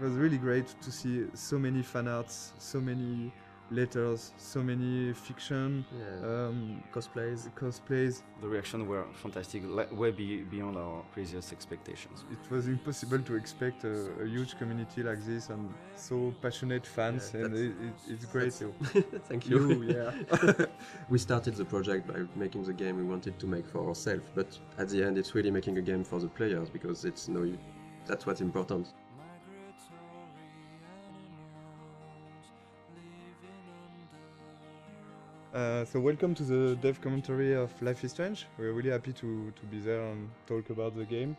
It was really great to see so many fan arts, so many letters, so many fiction, cosplays. The reactions were fantastic, way beyond our craziest expectations. It was impossible to expect a huge community like this and so passionate fans, and it's great. Thank you. Yeah. We started the project by making the game we wanted to make for ourselves, but at the end it's really making a game for the players, because that's what's important. So welcome to the dev commentary of Life is Strange. We're really happy to be there and talk about the game.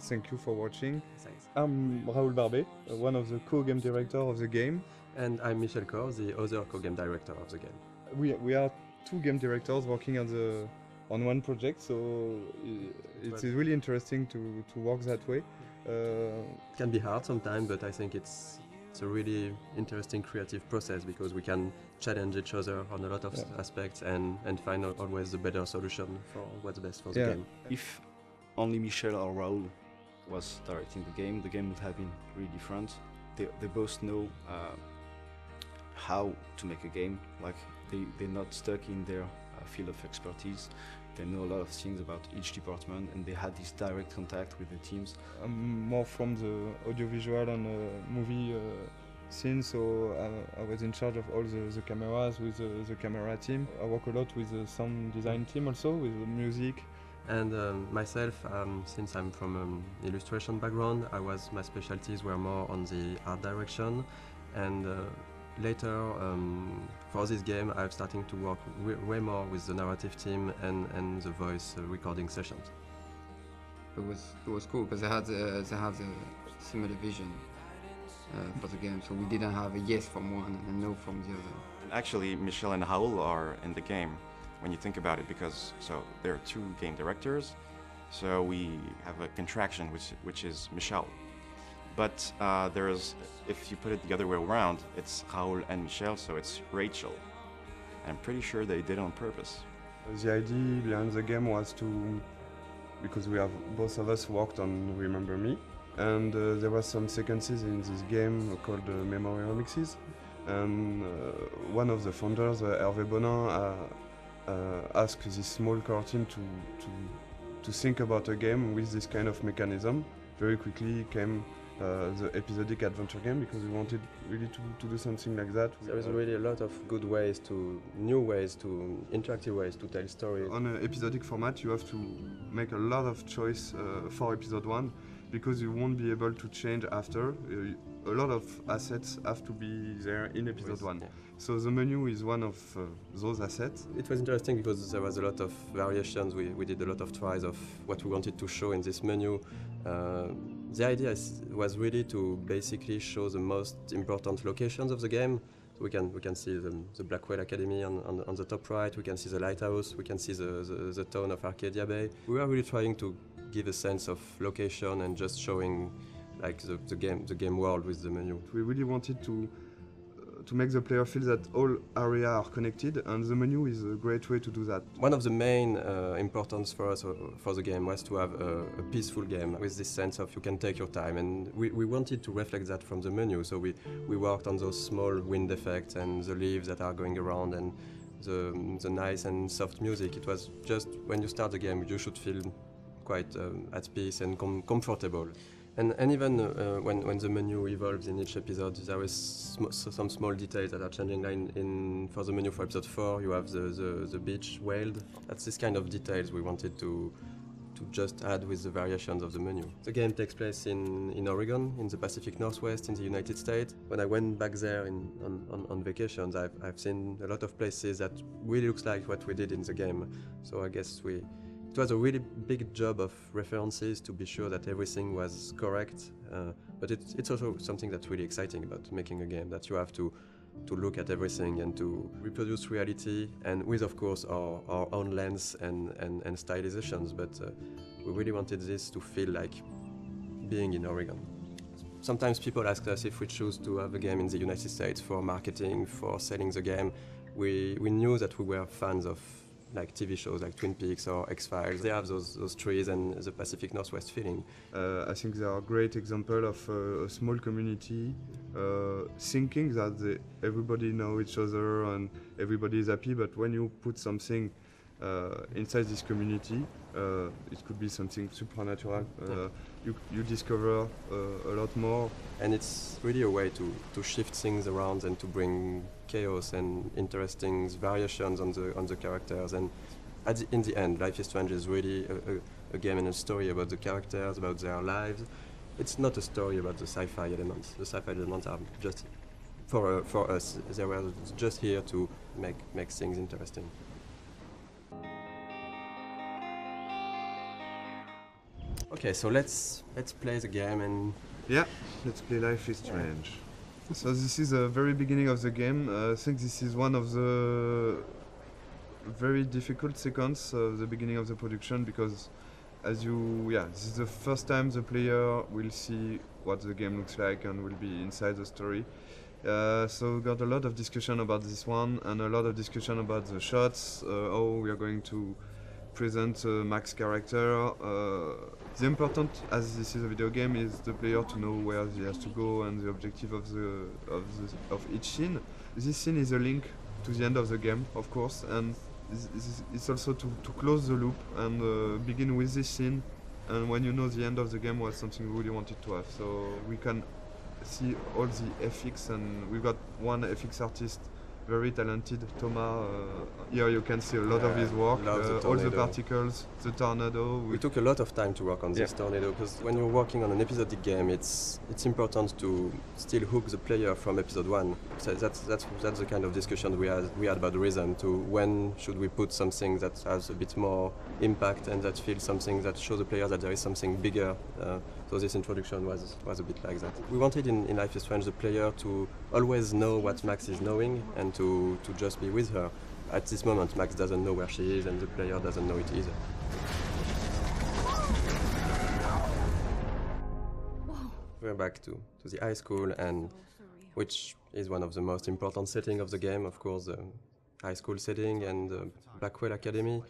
Thank you for watching. Thanks. I'm Raoul Barbet, one of the co-game director of the game. And I'm Michel Kor, the other co-game director of the game. We are two game directors working on one project, so it's really interesting to work that way. It can be hard sometimes, but I think it's a really interesting creative process, because we can challenge each other on a lot of aspects and find always the better solution for what's best for the game. If only Michel or Raoul was directing the game would have been really different. They both know how to make a game. Like they're not stuck in their field of expertise. They know a lot of things about each department, and they had this direct contact with the teams. I'm more from the audiovisual and movie scene, so I was in charge of all the cameras with the camera team. I work a lot with the sound design team also, with the music. And myself, since I'm from an illustration background, my specialties were more on the art direction, and later, for this game, I'm starting to work way more with the narrative team and the voice recording sessions. It was cool because they had a similar vision for the game, so we didn't have a yes from one and a no from the other. Actually, Michel and Raoul are in the game when you think about it, because there are two game directors, so we have a contraction which is Michel. But if you put it the other way around, it's Raoul and Michel, so it's Rachel. I'm pretty sure they did it on purpose. The idea behind the game was because both of us worked on Remember Me, and there were some sequences in this game called Memory Remixes, and one of the founders, Hervé Bonin, asked this small core team to think about a game with this kind of mechanism. Very quickly came the episodic adventure game, because we wanted really to do something like that. There is really a lot of good ways interactive ways to tell stories. On an episodic format, you have to make a lot of choice for episode 1, because you won't be able to change after. A lot of assets have to be there in episode 1. Yeah. So the menu is one of those assets. It was interesting because there was a lot of variations. We did a lot of tries of what we wanted to show in this menu. The idea was really to basically show the most important locations of the game. So we can see the Blackwell Academy on the top right, we can see the lighthouse, we can see the town of Arcadia Bay. We were really trying to give a sense of location and just showing like the game world with the menu. We really wanted to make the player feel that all areas are connected, and the menu is a great way to do that. One of the main importance for us for the game was to have a peaceful game with this sense of you can take your time, and we wanted to reflect that from the menu, so we worked on those small wind effects and the leaves that are going around and the nice and soft music. It was just when you start the game you should feel quite at peace and comfortable. And even when the menu evolves in each episode, there is some small details that are changing. Like for the menu for episode 4, you have the beach whaled. That's this kind of details we wanted to just add with the variations of the menu. The game takes place in Oregon, in the Pacific Northwest, in the United States. When I went back there on vacations, I've seen a lot of places that really looks like what we did in the game. So I guess it was a really big job of references to be sure that everything was correct, but it's also something that's really exciting about making a game, that you have to look at everything and to reproduce reality, and with of course our own lens and stylizations, but we really wanted this to feel like being in Oregon. Sometimes people ask us if we choose to have a game in the United States for marketing, for selling the game. We knew that we were fans of like TV shows like Twin Peaks or X-Files. They have those trees and the Pacific Northwest feeling. I think they are a great example of a small community thinking that everybody know each other and everybody is happy, but when you put something inside this community, it could be something supernatural. You discover a lot more. And it's really a way to shift things around and to bring chaos and interesting variations on the characters. And in the end, Life is Strange is really a game and a story about the characters, about their lives. It's not a story about the sci-fi elements. The sci-fi elements are just for us. They were just here to make things interesting. Okay, so let's play the game and Yeah, let's play Life is Strange. So this is the very beginning of the game. I think this is one of the very difficult sequence of the beginning of the production because this is the first time the player will see what the game looks like and will be inside the story. So we got a lot of discussion about this one and a lot of discussion about the shots, how we are going to present Mac's character. The important, as this is a video game, is the player to know where he has to go and the objective of each scene. This scene is a link to the end of the game, of course, and it's also to close the loop and begin with this scene. And when you know the end of the game was something we really wanted to have, so we can see all the FX, and we've got one FX artist, very talented, Thomas. Here you can see a lot of his work, all the particles, the tornado. We took a lot of time to work on this tornado because when you're working on an episodic game, it's important to still hook the player from episode one. So that's the kind of discussion we had about the rhythm. To when should we put something that has a bit more impact and that feels something that shows the player that there is something bigger. So this introduction was a bit like that. We wanted in Life is Strange the player to always know what Max is knowing and to just be with her. At this moment, Max doesn't know where she is and the player doesn't know it either. We're back to the high school, and which is one of the most important settings of the game, of course, the high school setting and the Blackwell Academy.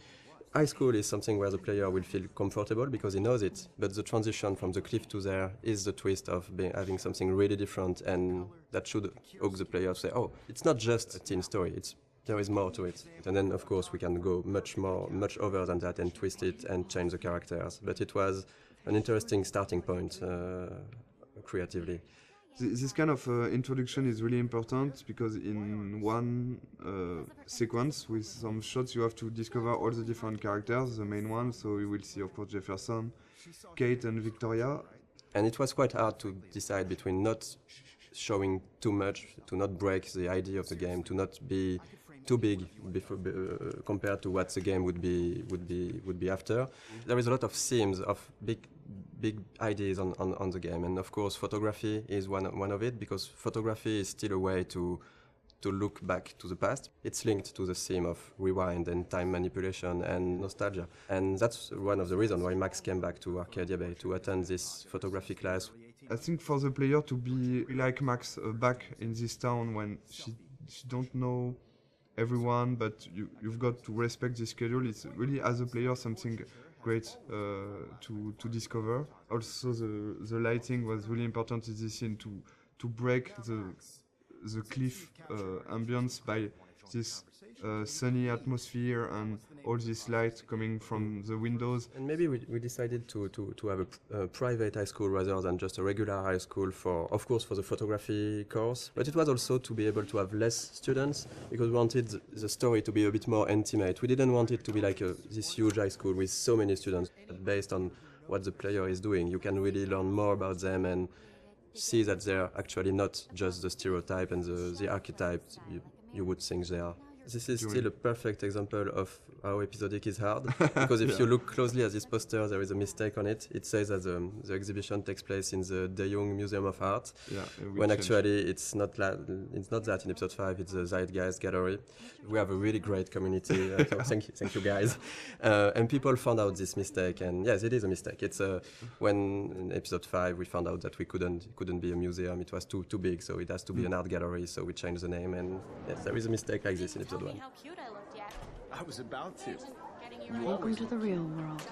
High school is something where the player will feel comfortable because he knows it, but the transition from the cliff to there is the twist of having something really different, and that should hook the player to say, oh, it's not just a teen story, there is more to it. And then, of course, we can go much over than that and twist it and change the characters. But it was an interesting starting point creatively. This kind of introduction is really important because in one sequence with some shots you have to discover all the different characters, the main ones, so you will see of course Jefferson, Kate and Victoria. And it was quite hard to decide between not showing too much, to not break the idea of the game, to not be too big compared to what the game would be after. There is a lot of themes of big ideas on the game, and of course photography is one of it, because photography is still a way to look back to the past. It's linked to the theme of rewind and time manipulation and nostalgia, and that's one of the reasons why Max came back to Arcadia Bay to attend this photography class. I think for the player to be like Max back in this town when she don't know everyone, but you've got to respect the schedule. It's really, as a player, something great to discover. Also, the lighting was really important in this scene to break the cliff ambience by this sunny atmosphere and all this light coming from the windows. And maybe we decided to have a private high school rather than just a regular high school of course for the photography course, but it was also to be able to have less students because we wanted the story to be a bit more intimate. We didn't want it to be like this huge high school with so many students. But based on what the player is doing, you can really learn more about them and see that they're actually not just the stereotype and the archetype you would think they are. This is still a perfect example of how episodic is hard, because if you look closely at this poster, there is a mistake on it. It says that the exhibition takes place in the De Young Museum of Art, when actually it's not that in episode 5, it's the Zeitgeist Gallery. We have a really great community, so thank you guys. And people found out this mistake, and yes, it is a mistake. It's when in episode 5 we found out that we couldn't be a museum, it was too big, so it has to be an art gallery, so we changed the name, and yes, there is a mistake like this in episode 1. How cute I looked, yeah. I was about to. Welcome to the real world.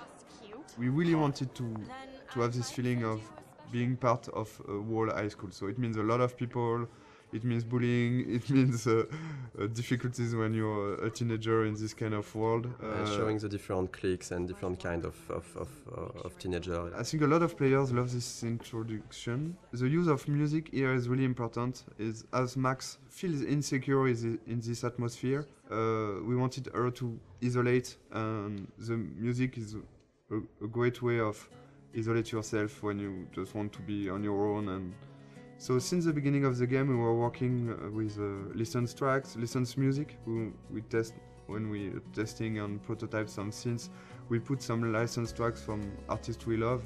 We really wanted to have this feeling of being part of a whole high school. So it means a lot of people, it means bullying, it means difficulties when you're a teenager in this kind of world. Showing the different cliques and different kind of teenager. I think a lot of players love this introduction. The use of music here is really important. Is as Max feels insecure in this atmosphere, we wanted her to isolate, and the music is a great way of isolate yourself when you just want to be on your own. And so since the beginning of the game we were working with licensed tracks, licensed music. We test when we are testing and prototype some scenes, we put some licensed tracks from artists we love,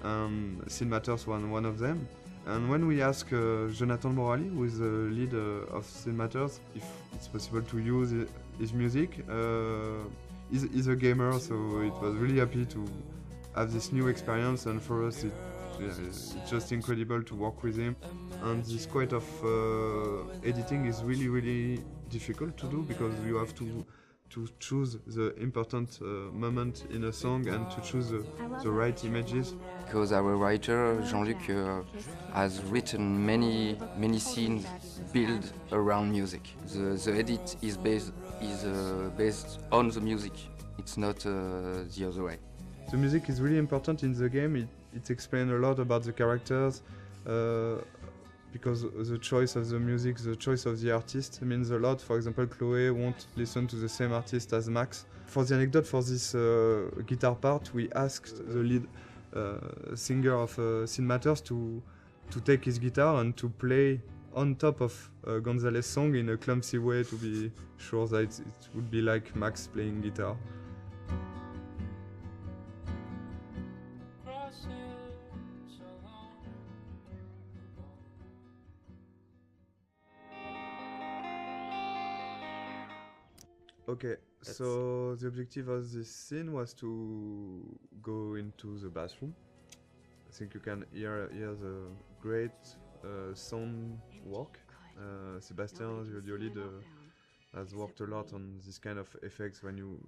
and Scene Matters was one of them. And when we asked Jonathan Morali, who is the lead of Scene Matters, if it's possible to use his music, he's a gamer, so it was really happy to have this new experience, and for us it's just incredible to work with him. And this quite of editing is really difficult to do, because you have to choose the important moment in a song and to choose the right images. Because our writer Jean-Luc has written many scenes built around music. The edit is based on the music. It's not the other way. The music is really important in the game. It explains a lot about the characters, because the choice of the music, the choice of the artist means a lot. For example, Chloe won't listen to the same artist as Max. For the anecdote, for this guitar part, we asked the lead singer of Scene Matters to take his guitar and to play on top of Gonzalez's song in a clumsy way, to be sure that it would be like Max playing guitar. Okay, so the objective of this scene was to go into the bathroom. I think you can hear the great sound work. Sebastian, the audio lead, has worked a lot on this kind of effects. When you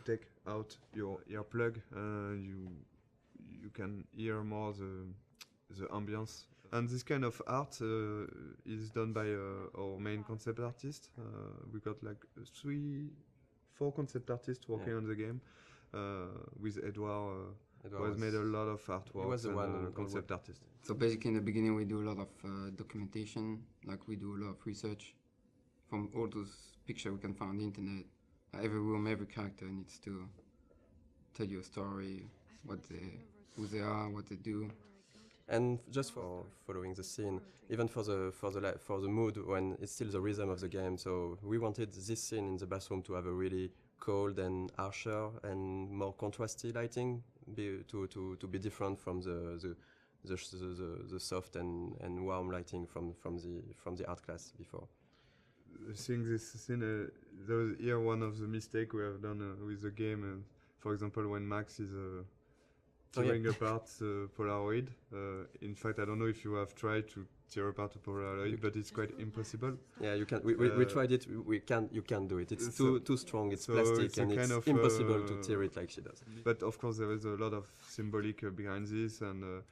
take out your earplug, you can hear more the ambience. And this kind of art is done by our main concept artist. We got like 4 concept artists working on the game. With Edouard, who has made a lot of artwork. He was the one concept artist. So basically in the beginning we do a lot of documentation, like we do a lot of research from all those pictures we can find on the internet. Every room, every character needs to tell you a story, who they are, what they do. And just for following the scene, even for the mood, when it's still the rhythm of the game. So we wanted this scene in the bathroom to have a really cold and harsher and more contrasty lighting, to be different from the soft and warm lighting from the art class before. I think this scene, there was here one of the mistakes we have done with the game. For example, when Max is tearing apart the Polaroid. In fact, I don't know if you have tried to tear apart a Polaroid, but it's quite impossible. Yeah, you can. We tried it. You can't do it. It's too strong. It's plastic, it's and it's impossible to tear it like she does. But of course, there is a lot of symbolic behind this, and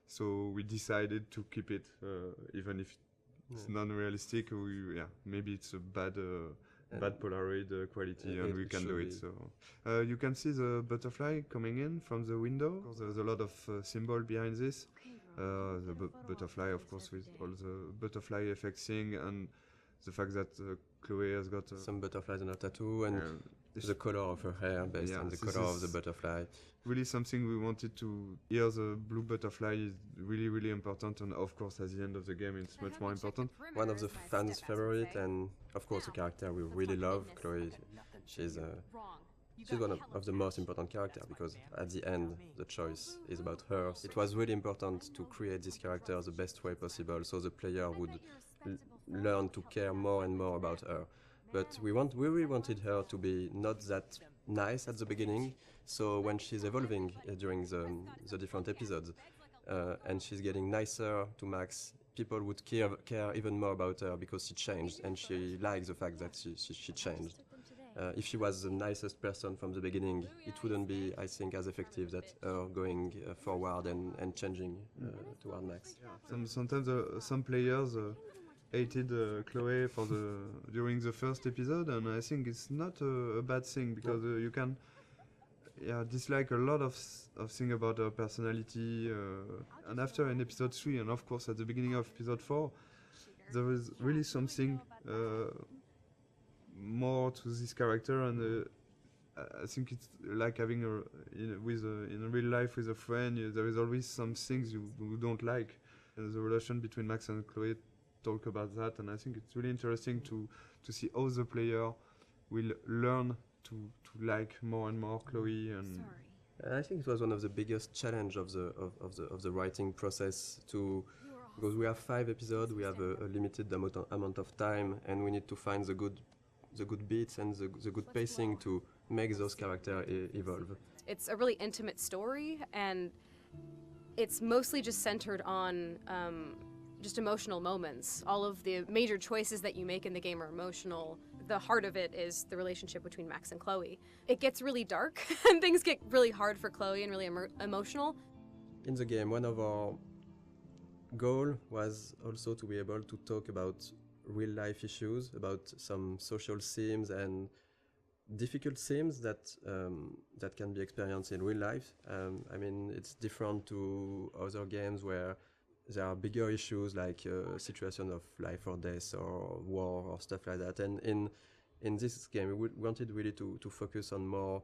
so we decided to keep it, even if it's non-realistic. Maybe it's a bad Polaroid quality, and we can do it. So you can see the butterfly coming in from the window. There's a lot of symbol behind this. The butterfly, of course, with all the butterfly effects thing, and the fact that Chloe has got some butterflies on her tattoo, and the color of her hair based on the color of the butterfly. Really something we wanted to hear. The blue butterfly is really important, and of course at the end of the game it's much more important. One of the fans' favorite, and of course a character we really love, Chloe. She's one of the most important characters, because at the end the choice is about her. It was really important to create this character the best way possible, so the player would learn to care more and more about her. But we really wanted her to be not that nice at the beginning, so when she's evolving during the different episodes, and she's getting nicer to Max, people would care even more about her, because she changed, and she likes the fact that she changed. if she was the nicest person from the beginning, it wouldn't be, I think, as effective that her going forward and changing toward Max. Sometimes some players hated Chloe during the first episode, and I think it's not a bad thing because you can dislike a lot of things about her personality. And after in episode 3, and of course at the beginning of episode 4, there is really something more to this character, and I think it's like having in real life with a friend. There is always some things you don't like. And the relation between Max and Chloe talk about that, and I think it's really interesting to see how the player will learn to like more and more Chloe. And I think it was one of the biggest challenge of the writing process because we have 5 episodes, we have a limited amount of time, and we need to find the good beats and the good pacing to make those characters evolve. It's a really intimate story, and it's mostly just centered on just emotional moments. All of the major choices that you make in the game are emotional. The heart of it is the relationship between Max and Chloe. It gets really dark, and things get really hard for Chloe and really emotional. In the game, one of our goal was also to be able to talk about real-life issues, about some social themes and difficult themes that can be experienced in real life. I mean, it's different to other games where there are bigger issues like a situation of life or death or war or stuff like that. And in this game, we wanted really to focus on more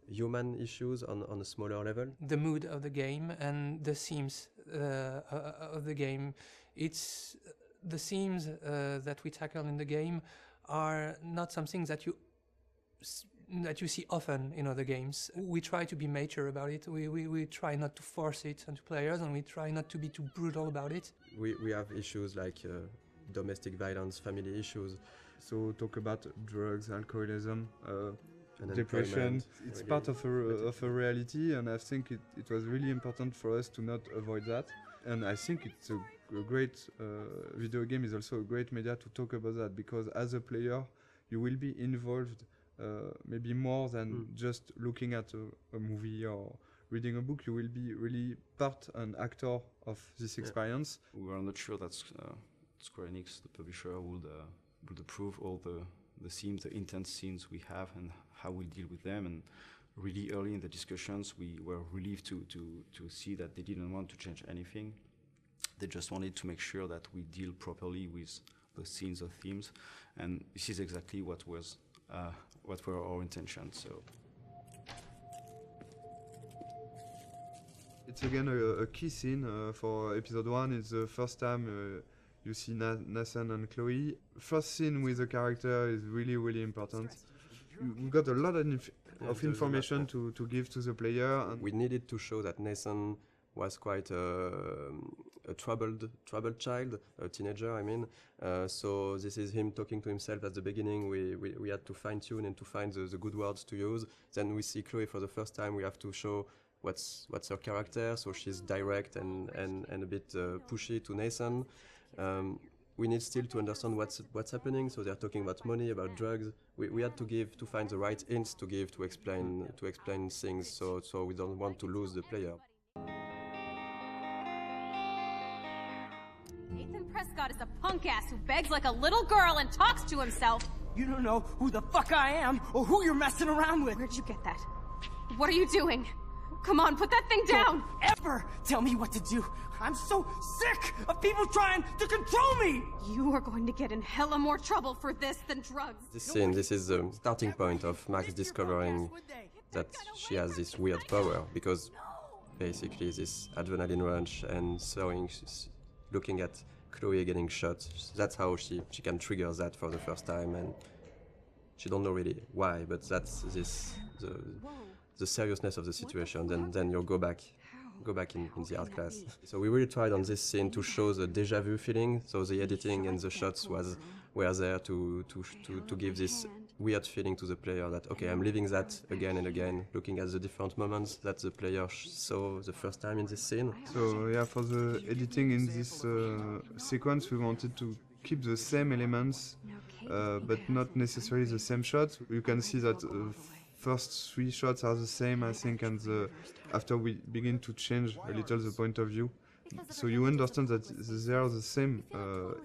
human issues on a smaller level. The mood of the game and the themes of the game. It's the themes that we tackle in the game are not something that you see often in other games. We try to be mature about it. We try not to force it onto players, and we try not to be too brutal about it. We have issues like domestic violence, family issues. So talk about drugs, alcoholism, And depression. It's really part of a reality, and I think it was really important for us to not avoid that. And I think it's a great video game is also a great media to talk about that, because as a player you will be involved maybe more than just looking at a movie or reading a book. You will be really part and actor of this experience. We were not sure that Square Enix, the publisher, would approve all the themes, the intense scenes we have, and how we deal with them. And really early in the discussions, we were relieved to see that they didn't want to change anything. They just wanted to make sure that we deal properly with the scenes or themes, and this is exactly what were our intentions. So It's again a key scene for episode 1. It's the first time you see Nathan and Chloe. First scene with the character is really, really important. We got a lot of information to give to the player. And we needed to show that Nathan was quite a troubled child, a teenager, I mean. So this is him talking to himself at the beginning. We had to fine-tune and to find the good words to use. Then we see Chloe for the first time. We have to show what's her character. So she's direct and a bit pushy to Nathan. We need still to understand what's happening. So they're talking about money, about drugs. We had to find the right hints to give to explain things. So we don't want to lose the player. Nathan Prescott is a punk ass who begs like a little girl and talks to himself. You don't know who the fuck I am or who you're messing around with. Where'd you get that? What are you doing? Come on, put that thing down! Don't ever tell me what to do. I'm so sick of people trying to control me! You are going to get in hella more trouble for this than drugs. This is the starting point of Max discovering that she has this weird power, because basically this adrenaline rush and looking at Chloe getting shot, that's how she can trigger that for the first time, and she don't know really why, but that's the seriousness of the situation. Then you'll go back in the art class. So we really tried on this scene to show the déjà vu feeling. So the editing and the shots were there to give this weird feeling to the player that, okay, I'm living that again and again, looking at the different moments that the player saw the first time in this scene. So yeah, for the editing in this sequence, we wanted to keep the same elements but not necessarily the same shot. You can see that first 3 shots are the same, I think, and after we begin to change a little the point of view, so you understand that there are the same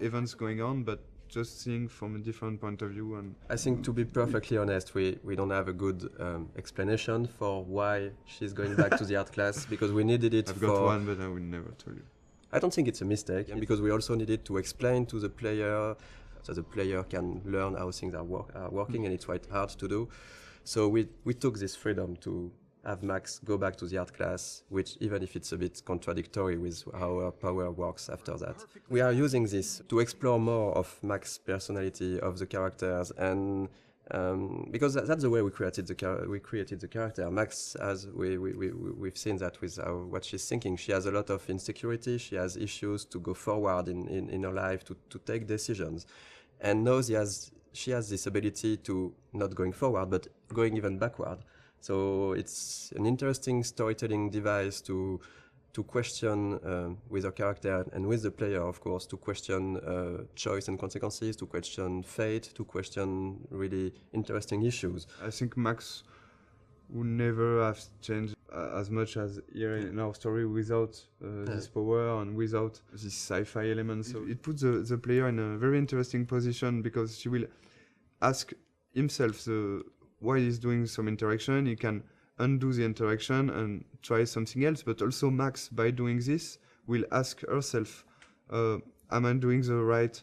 events going on, but just seeing from a different point of view. And I think, to be perfectly honest, we don't have a good explanation for why she's going back to the art class, because we needed it. I've got one, but I will never tell you. I don't think it's a mistake, because we also needed to explain to the player, so the player can learn how things are working, and it's quite hard to do. So we took this freedom to have Max go back to the art class, which, even if it's a bit contradictory with how her power works after that. We are using this to explore more of Max's personality, of the characters, and because that's the way we created the character. Max, as we've seen that with what she's thinking. She has a lot of insecurity. She has issues to go forward in her life, to take decisions, and now she has this ability to not going forward, but going even backward. So it's an interesting storytelling device to question with her character and with the player, of course, to question choice and consequences, to question fate, to question really interesting issues. I think Max would never have changed as much as here in our story without this power and without this sci-fi element. So it puts the player in a very interesting position, because she will ask himself why he's doing some interaction. He can undo the interaction and try something else, but also Max, by doing this, will ask herself, am I doing the right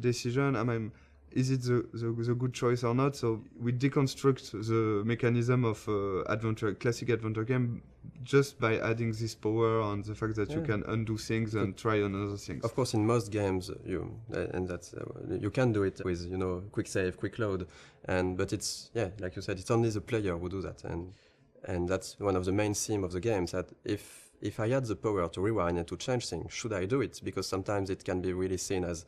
decision? Is it the good choice or not? So we deconstruct the mechanism of classic adventure game, just by adding this power and the fact that you can undo things and try another things. Of course, in most games, you can do it with quick save, quick load, but it's like you said, it's only the player who do that, and that's one of the main themes of the games. That if I had the power to rewind and to change things, should I do it? Because sometimes it can be really seen as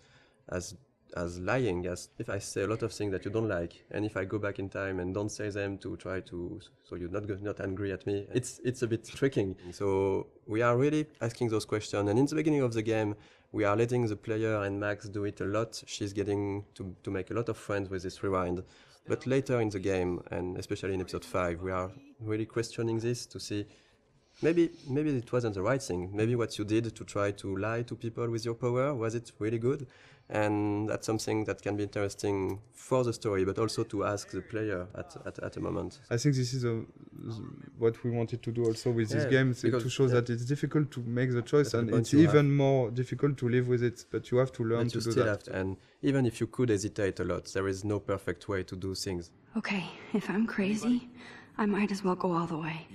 lying, as if I say a lot of things that you don't like, and if I go back in time and don't say them to try to, so you're not angry at me, it's a bit tricking. So we are really asking those questions, and in the beginning of the game, we are letting the player and Max do it a lot. She's getting to make a lot of friends with this rewind. But later in the game, and especially in episode 5, we are really questioning this to see maybe it wasn't the right thing. Maybe what you did to try to lie to people with your power, was it really good? And that's something that can be interesting for the story, but also to ask the player at a moment. I think this is what we wanted to do also with this game, to show that it's difficult to make the choice, and it's even more difficult to live with it, but you have to learn to do that. And even if you could hesitate a lot, there is no perfect way to do things. Okay, if I'm crazy, I might as well go all the way.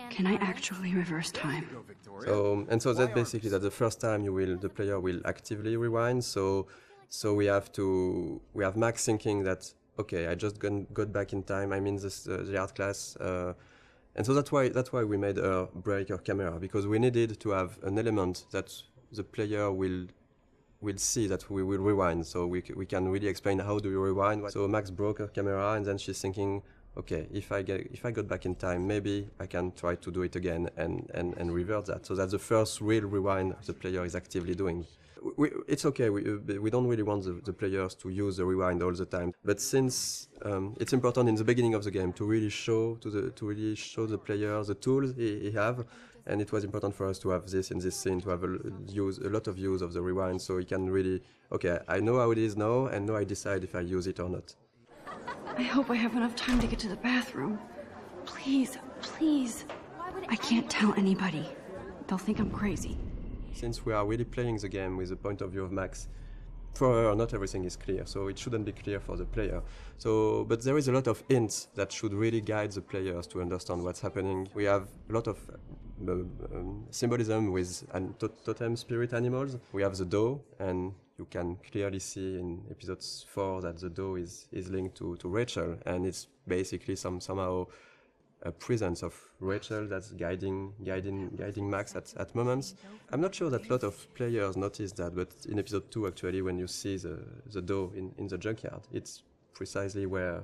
Can I actually reverse time? So that's basically that the first time the player will actively rewind. So we have Max thinking that, okay, I just got back in time. I'm in the art class, and so that's why we made her break her camera, because we needed to have an element that the player will see that we will rewind. So we can really explain how do you rewind. So Max broke her camera, and then she's thinking, okay, if I got back in time, maybe I can try to do it again and revert that. So that's the first real rewind the player is actively doing. It's okay, we don't really want the players to use the rewind all the time. But since it's important in the beginning of the game to really show the player the tools he have, and it was important for us to have this in this scene, to have a lot of use of the rewind, so he can really, okay, I know how it is now, and now I decide if I use it or not. I hope I have enough time to get to the bathroom. Please, please. I can't tell anybody. They'll think I'm crazy. Since we are really playing the game with the point of view of Max, for her, not everything is clear, so it shouldn't be clear for the player. But there is a lot of hints that should really guide the players to understand what's happening. We have a lot of symbolism with totem spirit animals. We have the doe, and you can clearly see in episode 4 that the doe is linked to Rachel, and it's basically somehow a presence of Rachel that's guiding Max at moments. I'm not sure that a lot of players notice that, but in episode 2 actually, when you see the doe in the junkyard, it's precisely where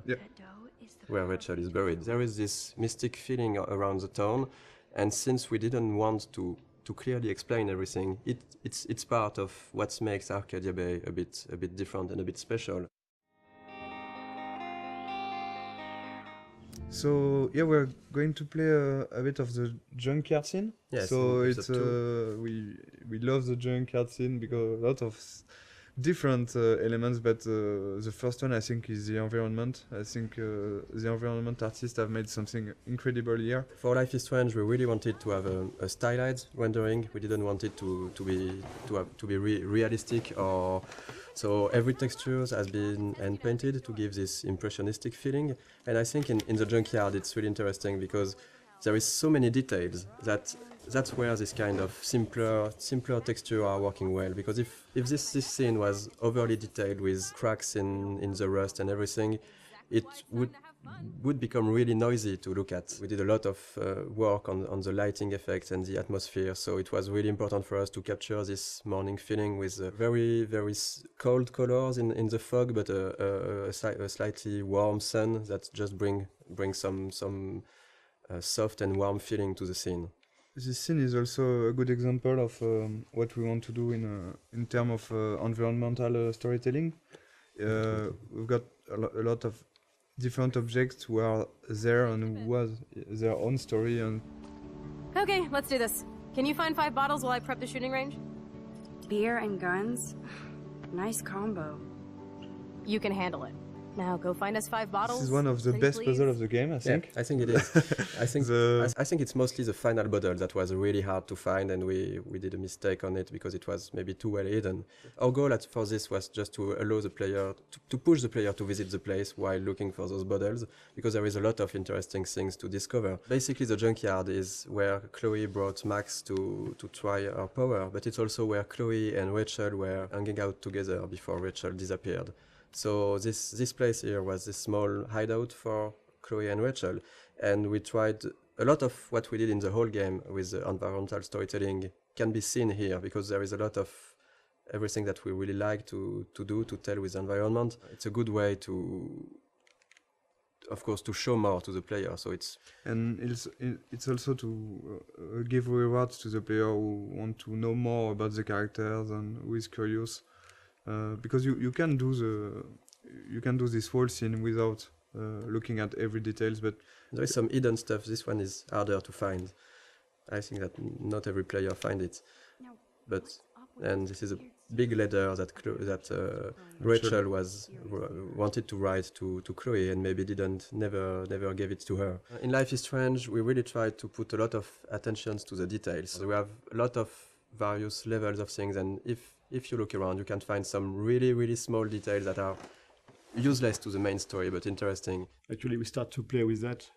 Rachel is buried. There is this mystic feeling around the town, and since we didn't want to to clearly explain everything. It's part of what makes Arcadia Bay a bit different and a bit special. So yeah, we're going to play a bit of the junkyard scene. Yes, so in it's episode we love the junkyard scene because a lot of different elements, but the first one I think is the environment. I think the environment artists have made something incredible here. For Life is Strange, we really wanted to have a stylized rendering. We didn't want it to be realistic, or so every texture has been hand painted to give this impressionistic feeling. And I think in the junkyard it's really interesting because there is so many details that's where this kind of simpler texture are working well. Because if this scene was overly detailed with cracks in the rust and everything, it would become really noisy to look at. We did a lot of work on the lighting effects and the atmosphere, so it was really important for us to capture this morning feeling with very cold colors in the fog, but a slightly warm sun that just bring some soft and warm feeling to the scene. This scene is also a good example of what we want to do in terms of environmental storytelling. We've got a lot of different objects who are there and who has their own story. And Okay, let's do this. Can you find 5 bottles while I prep the shooting range? Beer and guns? Nice combo. You can handle it. Now go find us 5 bottles. This is one of the pretty best please. puzzles of the game, I think. Yeah, I think it is. I think it's mostly the final bottle that was really hard to find, and we did a mistake on it because it was maybe too well hidden. Our goal for this was just to allow the player to push the player to visit the place while looking for those bottles, because there is a lot of interesting things to discover. Basically, the junkyard is where Chloe brought Max to try her power, but it's also where Chloe and Rachel were hanging out together before Rachel disappeared. So this place here was this small hideout for Chloe and Rachel, and we tried a lot of what we did in the whole game with the environmental storytelling can be seen here, because there is a lot of everything that we really like to tell with the environment. It's a good way to, of course, to show more to the player. So it's also to give rewards to the player who want to know more about the characters and who is curious. Because you can do this whole scene without looking at every details, but there is some hidden stuff. This one is harder to find. I think that not every player find it, and this is a big letter that Rachel wanted to write to Chloe and maybe never gave it to her. In Life is Strange, we really tried to put a lot of attentions to the details. We have a lot of various levels of things, and if you look around, you can find some really small details that are useless to the main story, but interesting. Actually, we start to play with that,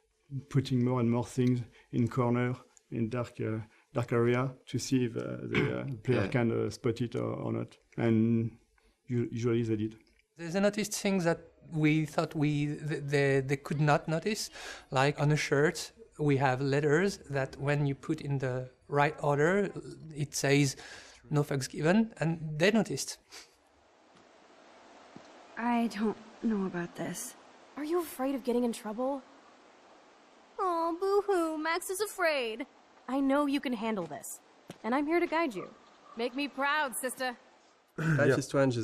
putting more and more things in corner, in dark area, to see if the player can spot it or not. And usually they did. There's a noticed things that we thought they could not notice, like on a shirt we have letters that when you put in the right order, it says "No fucks given," and they noticed. I don't know about this. Are you afraid of getting in trouble? Oh, boo-hoo, Max is afraid. I know you can handle this, and I'm here to guide you. Make me proud, sister. Life is Strange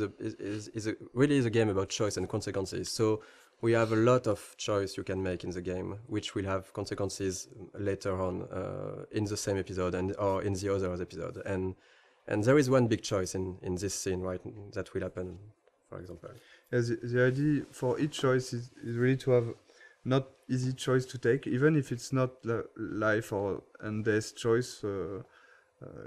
really is a game about choice and consequences. So we have a lot of choice you can make in the game, which will have consequences later on in the same episode or in the other episode. And there is one big choice in this scene, right, that will happen, for example. Yeah, the idea for each choice is really to have not easy choice to take, even if it's not life or and death choice,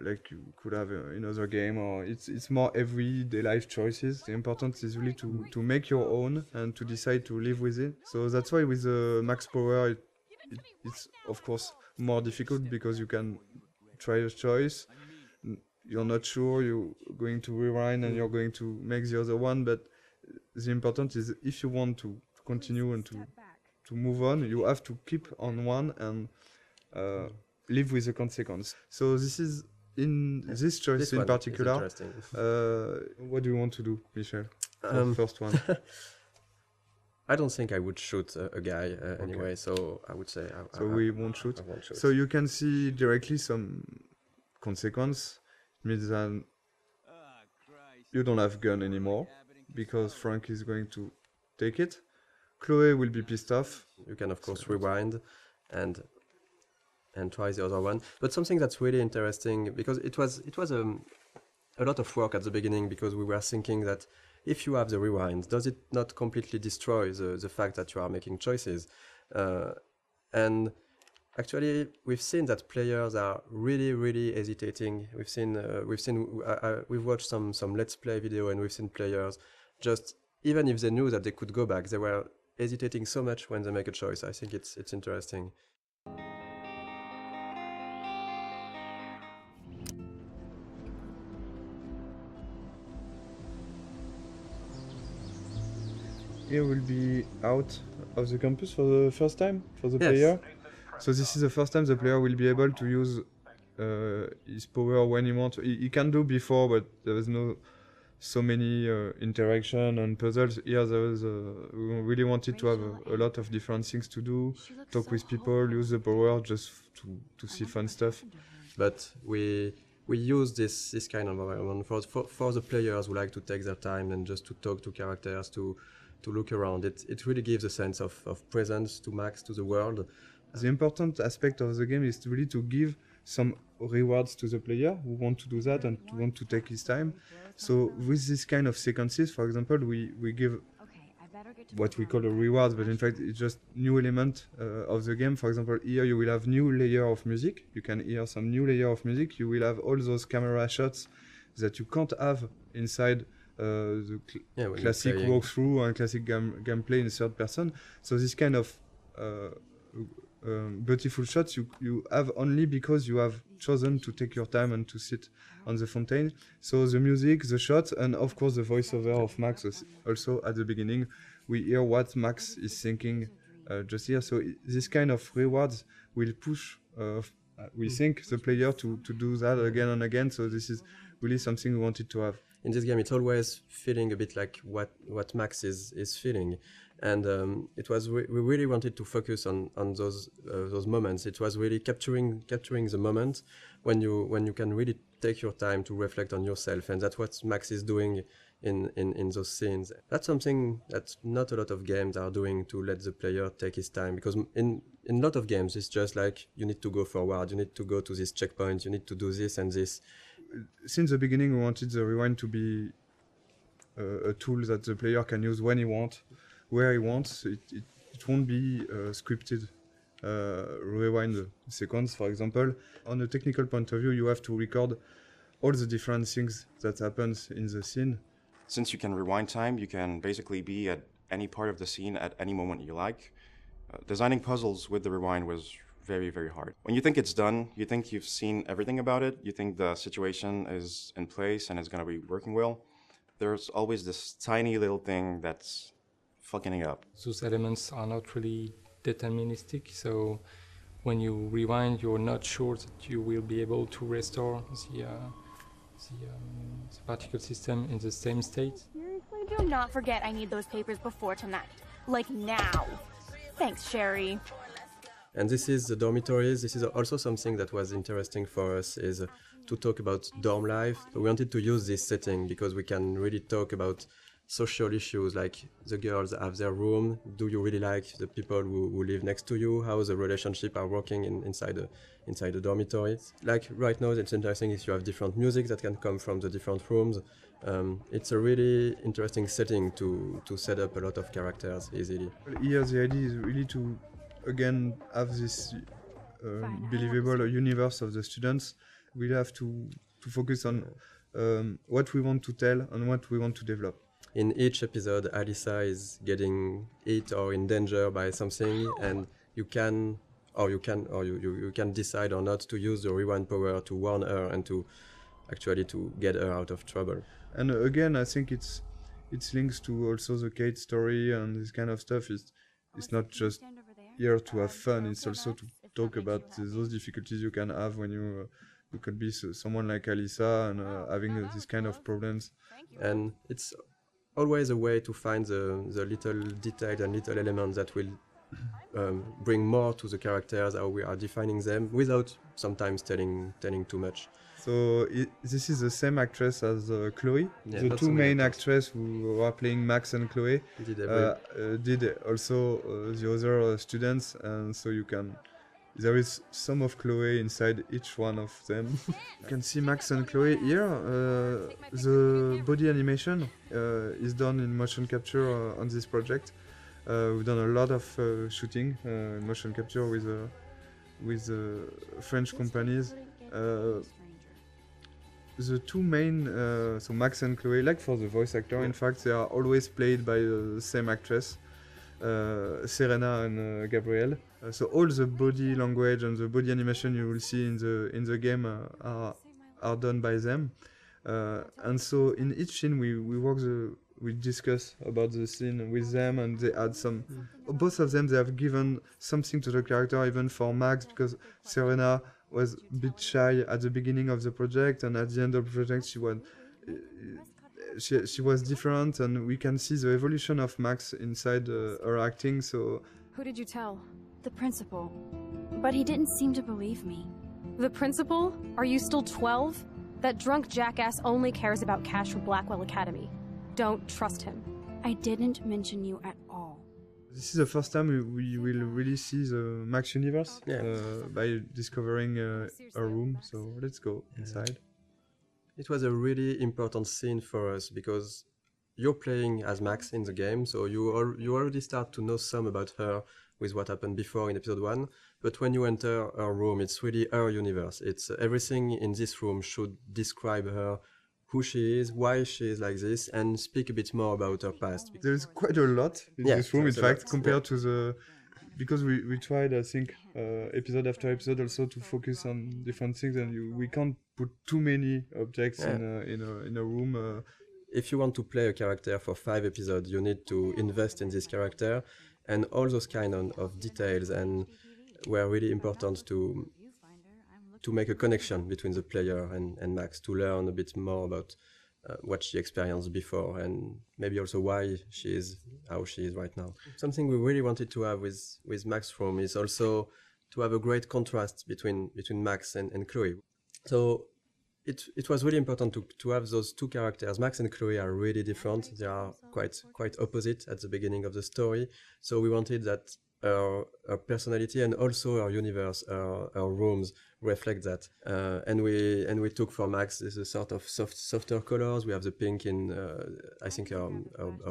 like you could have in other game, or it's more everyday life choices. The important is really to make your own and to decide to live with it. So that's why with the max power, it's of course more difficult because you can try a choice. You're not sure, you're going to rewind and you're going to make the other one, but the important is if you want to continue and to move on, you have to keep on one and live with the consequence. So this is in this choice in particular. What do you want to do, Michel? The first one. I don't think I would shoot a guy anyway, so I would say we won't shoot. I won't shoot. So you can see directly some consequence. It means that you don't have gun anymore because Frank is going to take it. Chloe will be pissed off. You can of course rewind and try the other one. But something that's really interesting, because it was a lot of work at the beginning, because we were thinking that if you have the rewind, does it not completely destroy the fact that you are making choices? And actually, we've seen that players are really hesitating. We've watched some Let's Play video, and we've seen players just, even if they knew that they could go back, they were hesitating so much when they make a choice. I think it's interesting. Here will be out of the campus for the first time for the Yes. player. So this is the first time the player will be able to use his power when he wants. He can do before, but there was no so many interaction and puzzles. Here there was we really wanted to have a lot of different things to do, talk with people, use the power just to see fun stuff. But we use this kind of environment for the players who like to take their time and just to talk to characters, to look around. It really gives a sense of presence to Max, to the world. The important aspect of the game is really to give some rewards to the player who want to do that and to want to take his time. So with this kind of sequences, for example, we give what we call a reward, but in fact it's just new element of the game. For example, here you will have new layer of music. You can hear some new layer of music. You will have all those camera shots that you can't have inside the classic walkthrough and classic gameplay in third person. So this kind of beautiful shots you have only because you have chosen to take your time and to sit on the fountain. So the music, the shots, and of course the voiceover of Max also at the beginning. We hear what Max is thinking just here. So this kind of rewards will push, we think, the player to do that again and again. So this is really something we wanted to have. In this game, it's always feeling a bit like what Max is feeling. And it was we really wanted to focus on those moments. It was really capturing the moment when you can really take your time to reflect on yourself, and that's what Max is doing in those scenes. That's something that not a lot of games are doing, to let the player take his time, because in a lot of games it's just like you need to go forward, you need to go to this checkpoint, you need to do this and this. Since the beginning, we wanted the rewind to be a tool that the player can use when he wants, where he wants. It won't be scripted rewind sequence, for example. On a technical point of view, you have to record all the different things that happens in the scene. Since you can rewind time, you can basically be at any part of the scene at any moment you like. Designing puzzles with the rewind was very hard. When you think it's done, you think you've seen everything about it, you think the situation is in place and it's going to be working well. There's always this tiny little thing that's fucking it up. Those elements are not really deterministic, so when you rewind, you're not sure that you will be able to restore the particle system in the same state. Seriously, do not forget I need those papers before tonight. Like now. Thanks, Sherry. And this is the dormitories. This is also something that was interesting for us, is to talk about dorm life. We wanted to use this setting because we can really talk about social issues, like the girls have their room. Do you really like the people who live next to you? How the relationship are working inside the dormitories? Like right now, it's interesting if you have different music that can come from the different rooms. It's a really interesting setting to set up a lot of characters easily. Here the idea is really to again have this believable universe of the students. We have to focus on what we want to tell and what we want to develop. In each episode, Alyssa is getting hit or in danger by something, and you can decide or not to use the rewind power to warn her and to actually to get her out of trouble. And again, I think it's links to also the Kate story and this kind of stuff. It's not just here to have fun. It's also to talk about those difficulties you can have when you could be someone like Alyssa and having these kind of problems. And it's always a way to find the little details and little elements that will bring more to the characters, how we are defining them, without sometimes telling too much. So this is the same actress as Chloe. Yeah, The not two so many main actors. actresses who are playing Max and Chloe did also the other students, and so you can. There is some of Chloe inside each one of them. You can see Max and Chloe here. The body animation is done in motion capture on this project. We've done a lot of shooting in motion capture with French companies. The two main, so Max and Chloe, like for the voice actor, in fact, they are always played by the same actress, Serena and Gabrielle. So all the body language and the body animation you will see in the game are done by them. And so in each scene we discuss about the scene with them, and they add some. Both of them, they have given something to the character, even for Max, because Serena was a bit shy at the beginning of the project, and at the end of the project she was different, and we can see the evolution of Max inside her acting. So Who did you tell? The principal. But he didn't seem to believe me. The principal? Are you still 12? That drunk jackass only cares about cash for Blackwell Academy. Don't trust him. I didn't mention you at all. this is the first time we will really see the Max universe by discovering a room. So let's go inside. It was a really important scene for us because you're playing as Max in the game, so you already start to know some about her with what happened before in episode 1. But when you enter her room, it's really her universe. It's everything in this room should describe her, who she is, why she is like this, and speak a bit more about her past. There's quite a lot in this room, in fact, compared to the... Because we tried, I think, episode after episode also to focus on different things, and we can't put too many objects in a room. If you want to play a character for 5 episodes, you need to invest in this character, and all those kind of details and were really important to make a connection between the player and Max, to learn a bit more about what she experienced before, and maybe also why she is how she is right now. Something we really wanted to have with Max's room is also to have a great contrast between Max and Chloe. So it was really important to have those two characters. Max and Chloe are really different. They are quite opposite at the beginning of the story. So we wanted that her personality and also her universe, her rooms reflect that. And we took for Max this sort of softer colors. We have the pink in, I think her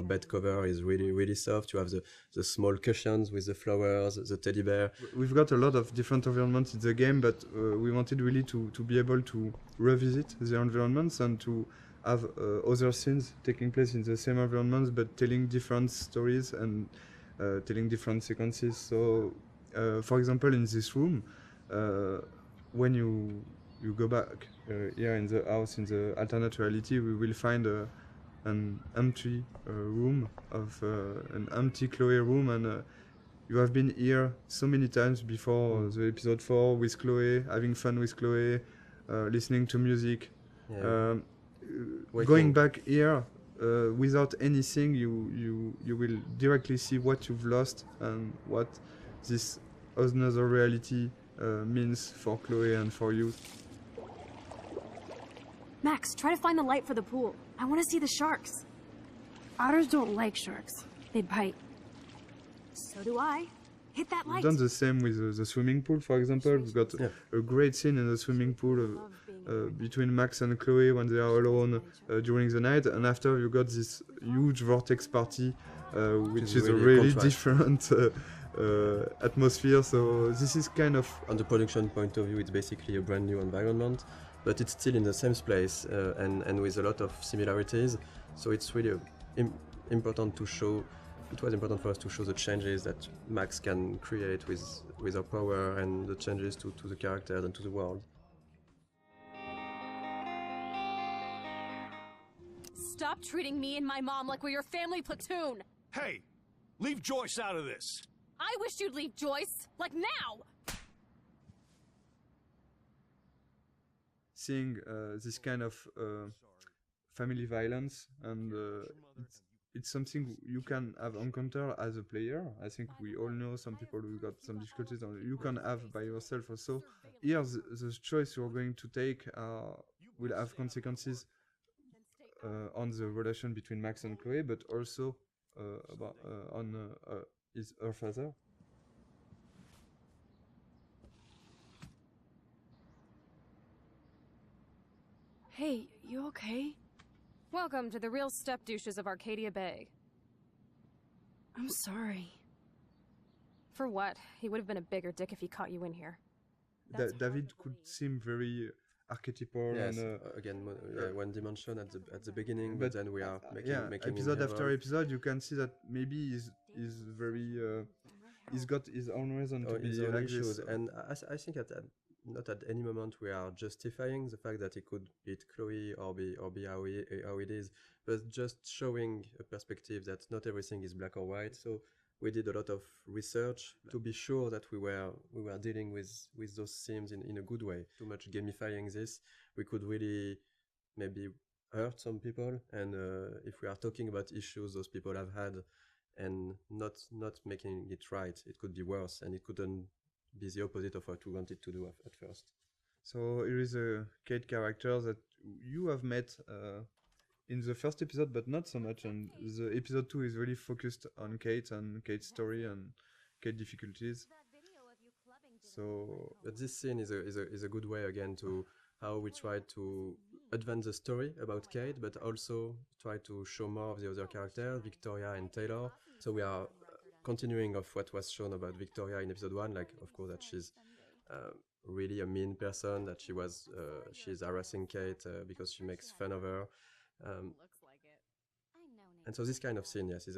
bed cover is really soft. You have the small cushions with the flowers, the teddy bear. We've got a lot of different environments in the game, but we wanted really to be able to revisit the environments and to have other scenes taking place in the same environments, but telling different stories and telling different sequences. So, for example, in this room, when you go back here in the house, in the alternate reality, we will find an empty room of an empty Chloe room, and you have been here so many times before the episode 4 with Chloe, having fun with Chloe, listening to music. Going back here without anything, you will directly see what you've lost and what this another reality means for Chloe and for you. Max, try to find the light for the pool. I want to see the sharks. Otters don't like sharks. They bite. So do I. Hit that light. We've done the same with the swimming pool, for example. We've got a great scene in the swimming pool between Max and Chloe when they are alone during the night, and after you got this huge vortex party, which is a really different atmosphere. So this is kind of... On the production point of view, it's basically a brand new environment, but it's still in the same place and with a lot of similarities. So it's really important to show. It was important for us to show the changes that Max can create with her power and the changes to the characters and to the world. Stop treating me and my mom like we're your family platoon! Hey! Leave Joyce out of this! I wish you'd leave Joyce! Like now! Seeing this kind of family violence, and it's something you can have encounter as a player. I think we all know some people who got some difficulties, and you can have by yourself also. Here, the choice you're going to take will have consequences on the relation between Max and Chloe, but also on her father. Hey, you okay? Welcome to the real step douches of Arcadia Bay. I'm sorry. For what? He would have been a bigger dick if he caught you in here. David could seem very archetypal. Yes, and again, one dimension at the beginning, but then we are making episode him after evolve. episode, you can see that maybe he's very he's got his own reason to be his own like issues, this. and I think not at any moment we are justifying the fact that he could beat Chloe or be how it is, but just showing a perspective that not everything is black or white. So we did a lot of research to be sure that we were dealing with those themes in a good way. Too much gamifying this, we could really maybe hurt some people, and if we are talking about issues those people have had and not making it right, it could be worse, and it couldn't be the opposite of what we wanted to do at first. So here is a Kate character that you have met in the first episode, but not so much. And the episode 2 is really focused on Kate and Kate's story and Kate's difficulties. So, but this scene is a good way again to how we try to advance the story about Kate, but also try to show more of the other characters, Victoria and Taylor. So we are continuing of what was shown about Victoria in episode 1, like of course that she's really a mean person, that she's harassing Kate because she makes fun of her. And so this kind of scene, yes,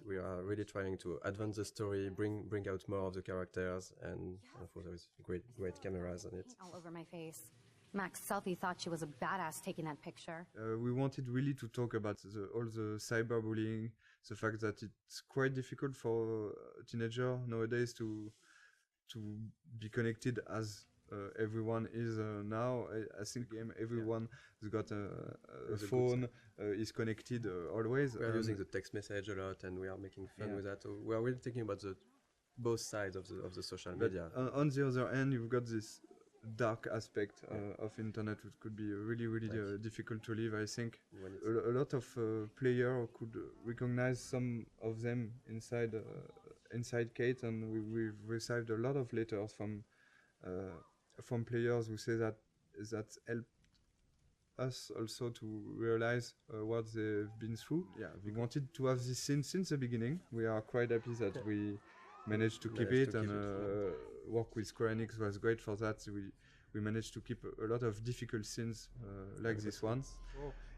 we are really trying to advance the story, bring out more of the characters, and of course there is great cameras on it. All over my face. Max Selfie thought she was a badass taking that picture. We wanted really to talk about all the cyberbullying, the fact that it's quite difficult for a teenager nowadays to be connected as everyone is now. I think everyone has got a phone, is connected always. We are using the text message a lot, and we are making fun with that. So we are really thinking about both sides of the social media. On the other hand, you've got this dark aspect of internet, which could be really difficult to live. I think a lot of players could recognize some of them inside Kate, and we've received a lot of letters from players who say that helped us also to realize what they've been through. Yeah, we wanted to have this scene since the beginning. We are quite happy that we managed to keep it, and work with Square Enix was great for that. We managed to keep a lot of difficult scenes like this one.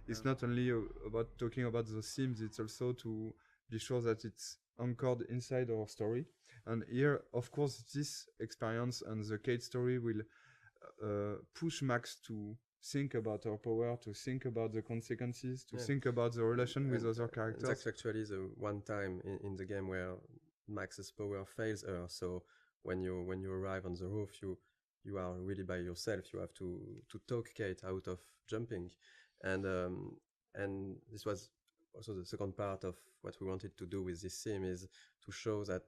It's not only about talking about those themes, it's also to be sure that it's anchored inside our story. And here, of course, this experience and the Kate story will push Max to think about her power, to think about the consequences, to think about the relation with other characters. That's actually the one time in the game where Max's power fails her. So when you arrive on the roof, you are really by yourself. You have to talk Kate out of jumping, and this was also the second part of what we wanted to do with this theme, is to show that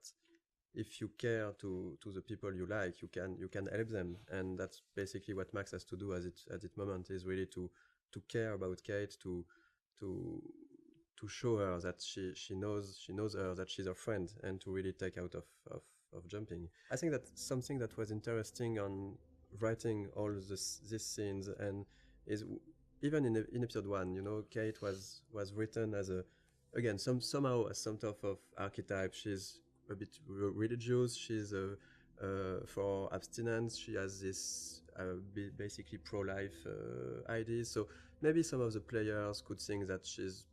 if you care to the people you like, you can help them, and that's basically what Max has to do at this moment, is really to care about Kate, to show her that she knows her, that she's her friend, and to really take out of jumping. I think that something that was interesting on writing all these scenes, and is even in episode 1, Kate was written as somehow as some type of archetype. She's a bit religious. She's for abstinence. She has this basically pro-life ideas. So maybe some of the players could think that she's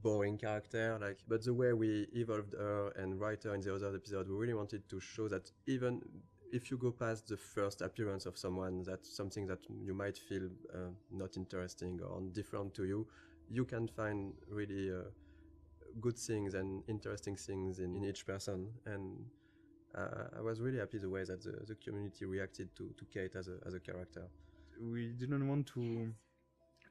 boring character, but the way we evolved her and write her in the other episode, we really wanted to show that even if you go past the first appearance of someone, that's something that you might feel not interesting or different to you, you can find really good things and interesting things in each person. And I was really happy the way that the community reacted to Kate as a character. We didn't want to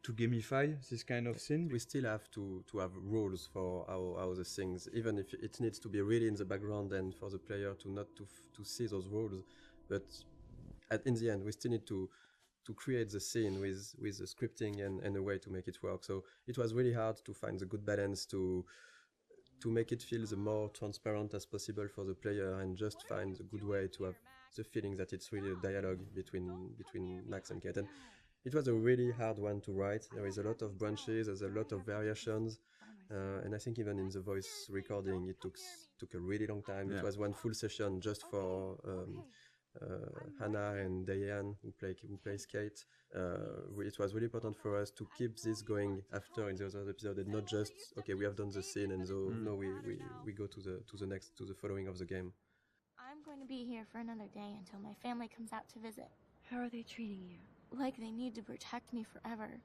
to gamify this kind of scene. We still have to have rules for how the things, even if it needs to be really in the background and for the player to not to see those rules. But in the end, we still need to create the scene with the scripting and a way to make it work. So it was really hard to find the good balance to make it feel the more transparent as possible for the player and just find a good way to have the feeling that it's really a dialogue between Max and Kate. And it was a really hard one to write. There is a lot of branches, there's a lot of variations, and I think even in the voice recording it took a really long time. It was one full session just for Hannah and Diane who plays Kate. It was really important for us to keep this going after in the other episode and not just okay, we have done the scene and so no, we go to the following of the game. I'm going to be here for another day until my family comes out to visit. How are they treating you? Like they need to protect me forever.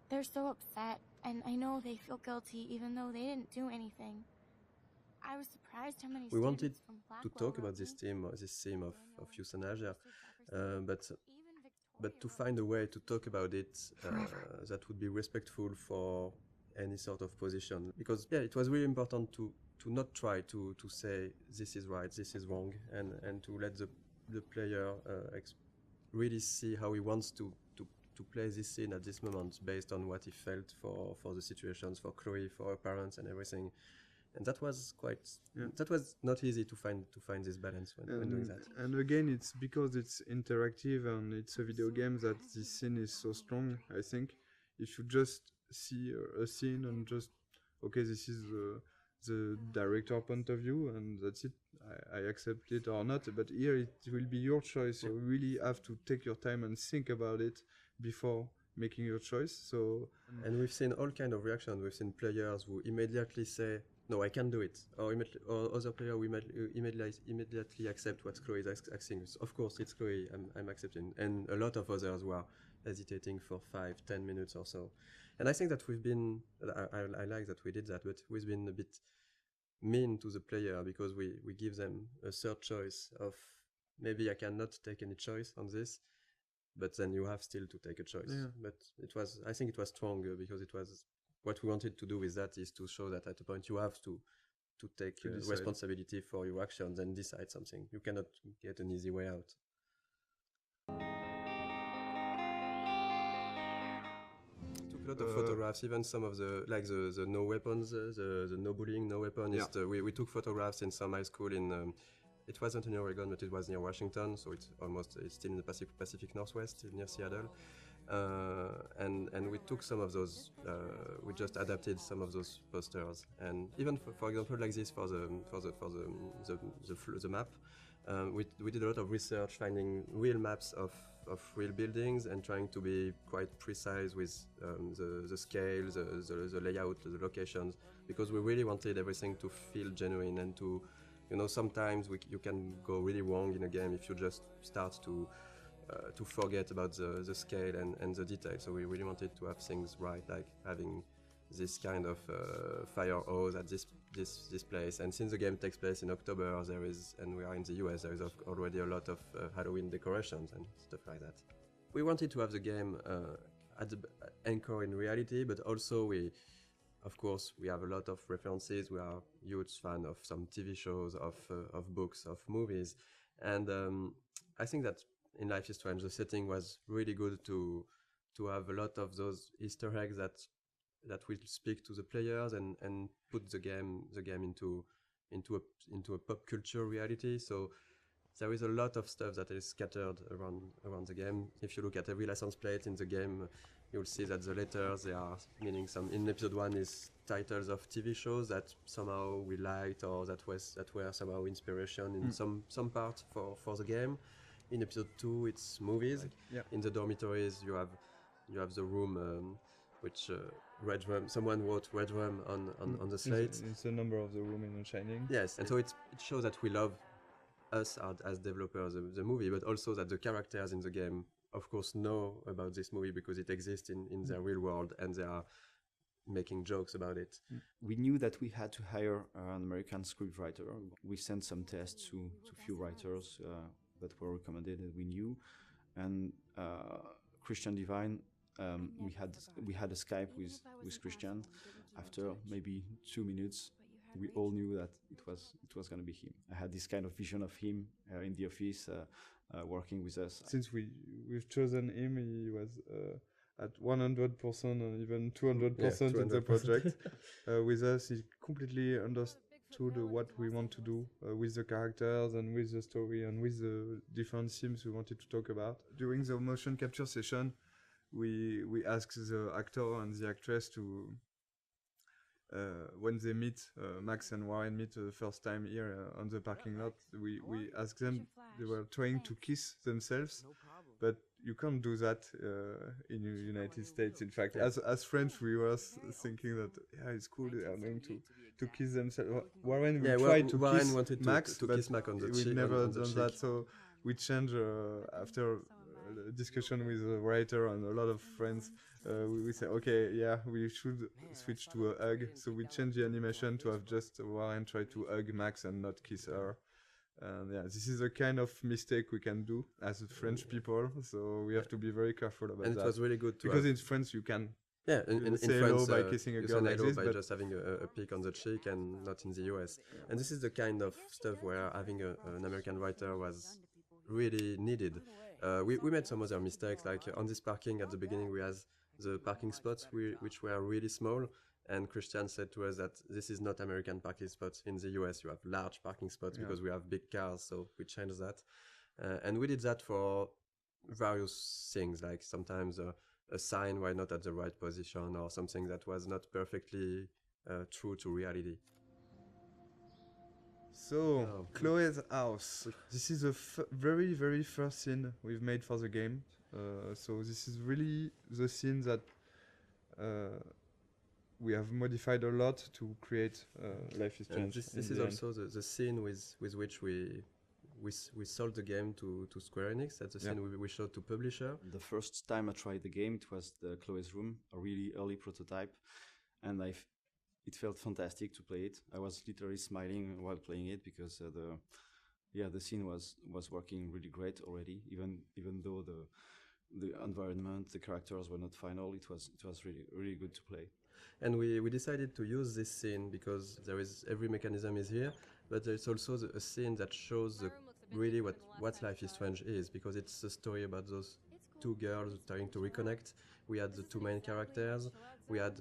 They're so upset, and I know they feel guilty even though they didn't do anything. I was surprised how many we wanted from to talk about this theme of euthanasia, but to find a way to talk about it that would be respectful for any sort of position, because it was really important to not try to say this is right, this is wrong, and to let the player really see how he wants to play this scene at this moment based on what he felt for the situations, for Chloe, for her parents and everything. And that was that was not easy to find this balance when doing that. And again, it's because it's interactive and it's a video game that this scene is so strong. I think if you just see a scene and just okay, this is the director point of view and that's it, I accept it or not. But here it will be your choice. You really have to take your time and think about it before making your choice. So and we've seen all kind of reactions. We've seen players who immediately say, no, I can't do it. Or other players who immediately accept what Chloe is asking. Of course, it's Chloe, I'm accepting. And a lot of others were hesitating for 5-10 minutes or so. And I think that we've been, I like that we did that, but we've been a bit mean to the player because we give them a third choice of maybe I cannot take any choice on this, but then you have still to take a choice. Yeah. But I think it was stronger because it was, what we wanted to do with that is to show that at a point you have to take responsibility for your actions and decide something. You cannot get an easy way out. A lot of photographs, even some of the no weapons, the no bullying, no weapon. Yeah. We took photographs in some high school in it wasn't in Oregon, but it was near Washington, so it's still in the Pacific Northwest, near Seattle. And we took some of those. We just adapted some of those posters, and even for example like this for the map. We did a lot of research, finding real maps of real buildings and trying to be quite precise with the scale, the layout, the locations, because we really wanted everything to feel genuine and to, sometimes you can go really wrong in a game if you just start to forget about the scale and the detail. So we really wanted to have things right, like having this kind of fire hose at this place. And since the game takes place in October, and we are in the US, there is already a lot of Halloween decorations and stuff like that. We wanted to have the game anchor in reality, but also of course, we have a lot of references. We are huge fan of some TV shows, of books, of movies, and I think that in Life is Strange, the setting was really good to have a lot of those Easter eggs that will speak to the players and put the game into a pop culture reality. So there is a lot of stuff that is scattered around the game. If you look at every license plate in the game, you'll see that the letters, they are meaning some. In episode 1 is titles of TV shows that somehow we liked or that were somehow inspiration in some part for the game. In episode 2, it's movies. In the dormitories, you have the room which Red Room. Someone wrote Red Room on the slate. It's the number of the room in The Shining. Yes, and so it shows that we love us as developers the movie, but also that the characters in the game, of course, know about this movie because it exists in their real world and they are making jokes about it. We knew that we had to hire an American scriptwriter. We sent some tests to few writers that were recommended that we knew, and Christian Devine we had a Skype with Christian. After maybe 2 minutes, we all knew that it was going to be him. I had this kind of vision of him in the office, working with us. Since we've chosen him, he was at 100% and even 200% in the project with us. He completely understood what we want to do with the characters and with the story and with the different themes we wanted to talk about. During the motion capture session, we asked the actor and the actress to when they meet, Max and Warren meet the first time here on the parking lot, we asked them, they were trying to kiss themselves, but you can't do that in the United States. In fact, as French, we were thinking that, yeah, it's cool, they are going to kiss themselves. Warren tried to Warren kiss wanted Max, to but kiss Max on the we've cheek. never done that, so we changed after a discussion with the writer and a lot of friends. We said, okay, yeah, we should switch to a hug. So we changed the animation to have just Warren try to hug Max and not kiss her. And yeah, this is a kind of mistake we can do as French people. So we have to be very careful about that. And it was really good to because in France you can in say France, hello by kissing a girl like this, by just having a peek on the cheek, and not in the US. And this is the kind of stuff where having an American writer was really needed. We made some other mistakes, like on this parking at the beginning we had the parking spots which were really small, and Christian said to us that this is not American parking spots. In the US you have large parking spots because we have big cars, so we changed that. And we did that for various things, like sometimes a sign were not at the right position or something that was not perfectly true to reality. So, Chloe's house. This is the very, very first scene we've made for the game. So this is really the scene that we have modified a lot to create Life is Strange. This is also the scene with which we sold the game to Square Enix. That's the scene we showed to publisher. The first time I tried the game, it was the Chloe's Room, a really early prototype, and it felt fantastic to play it. I was literally smiling while playing it because the scene was working really great already. Even though the environment, the characters were not final, it was really good to play. And we decided to use this scene because every mechanism is here, but there's also a scene that shows really what Life is Strange is, because it's a story about those two girls trying to reconnect. We had the two main characters. We had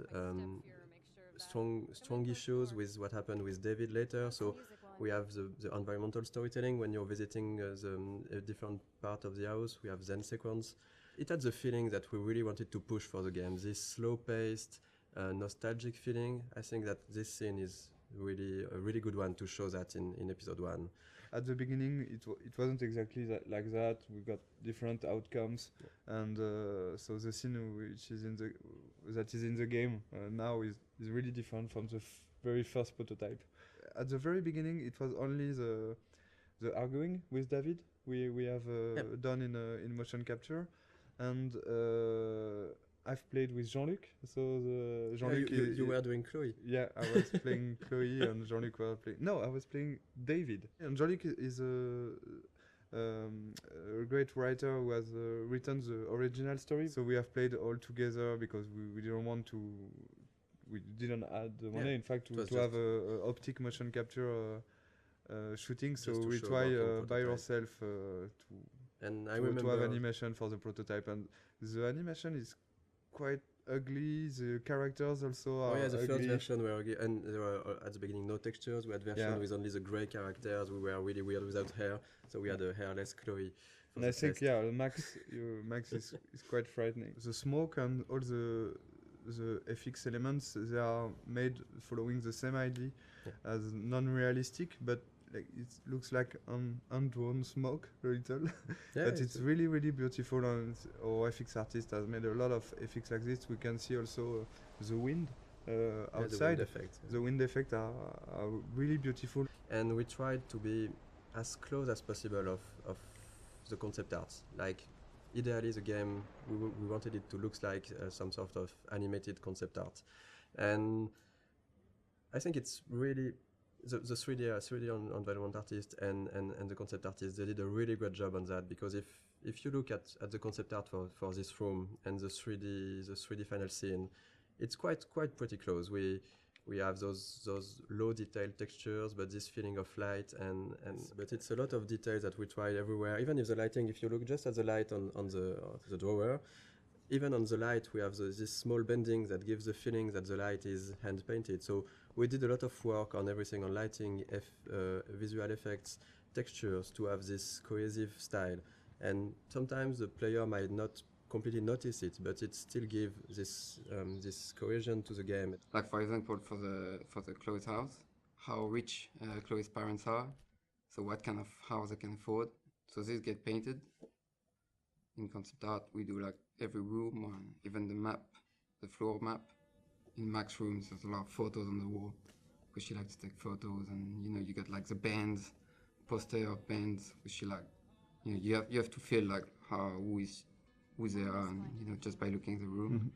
strong issues with what happened with David later. So we have the environmental storytelling when you're visiting a different part of the house. We have Zen sequence. It had the feeling that we really wanted to push for the game. This slow-paced, nostalgic feeling. I think that this scene is really a really good one to show that in episode 1. At the beginning, it wasn't exactly like that. We got different outcomes, and so the scene which is in the game now is really different from the very first prototype. At the very beginning, it was only the arguing with David we have done in motion capture, and I've played with Jean-Luc. So Jean-Luc, you were doing Chloe. Yeah, I was playing Chloe, and Jean-Luc was playing. No, I was playing David. And Jean-Luc is a great writer who has written the original story. So we have played all together because we didn't want to. We didn't add the money. In fact, to have a optic motion capture shooting. So we try by ourselves to have animation for the prototype, and the animation is quite ugly. The characters also are the ugly. first version were ugly, and there were at the beginning no textures. We had version with only the grey characters. We were really weird without hair, so we had a hairless Chloe. And I think Max is quite frightening. The smoke and all the FX elements, they are made following the same idea as non-realistic, but like it looks like undrawn smoke a little. But it's really, really beautiful, and our FX artist has made a lot of FX like this. We can see also the wind outside. The wind effects are really beautiful. And we tried to be as close as possible of the concept art. Like ideally the game, we wanted it to look like some sort of animated concept art. And I think it's really the 3D environment artist and the concept artist, they did a really great job on that, because if if you look at the concept art for this room and the 3D final scene, it's quite pretty close. We have those low detail textures, but this feeling of light but it's a lot of details that we try everywhere. Even if the lighting, if you look just at the light on the drawer, even on the light we have this small bending that gives the feeling that the light is hand painted. So we did a lot of work on everything, on lighting, visual effects, textures, to have this cohesive style. And sometimes the player might not completely notice it, but it still gives this cohesion to the game. Like for example, for the Chloe's house, how rich Chloe's parents are, so what kind of house they can afford. So this get painted. In concept art, we do like every room, or even the map, the floor map. In Mac's rooms, there's a lot of photos on the wall, because she likes to take photos, and you got like the bands, poster of bands, which she like. You have to feel like who they are, and just by looking at the room.